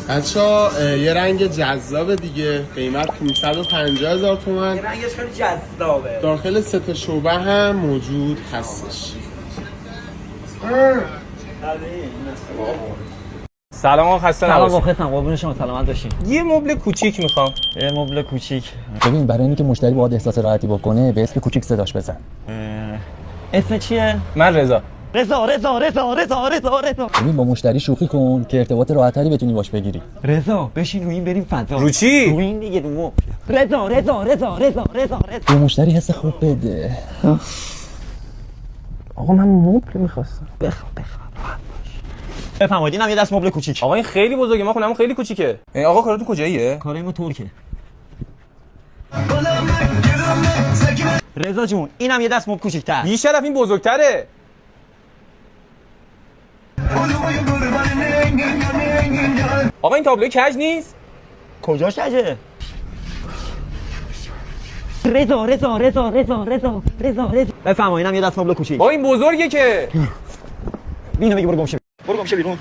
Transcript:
بچه‌ها یه رنگ جذاب دیگه، قیمت 550,000 تومان. یه رنگش خیلی جذابه. داخل 3 تا شعبه هم موجود هستش. سلام آقا، خسته نباشید. سلام مخلصم، قربون شما، سلامت باشین. یه مبل کوچیک میخوام. یه مبل کوچیک. ببین برای اینکه مشتری باهات احساس راحتی بکنه به اسم کوچیک صداش بزن. اسم چیه؟ من رضا. رضا. ببین با مشتری شوخی کن که ارتباط راحت‌تری بتونی باش بگیری. رضا بشین رو این بریم فضا. رو چی؟ رو این دیگه، رو مبل. رضا. به مشتری حس خوب بده. آقا من مبل میخواستم. بخواب. بفرمایید، اینم یه دست مبل کوچیک. آقا این خیلی بزرگه، ما خونمون خیلی کوچیکه. آقا کارتون کجاییه؟ کارای ما ترکه. رضا جون، اینم یه دست مبل کوچیک‌تر. بی شرف این بزرگتره. آقا این تابلوی کج نیست؟ کجاش اجه؟ رضا. بفرمایید، اینم یه دست مبل کوچیک. با این بزرگه که. اینو میگه برو گم شو بیرون.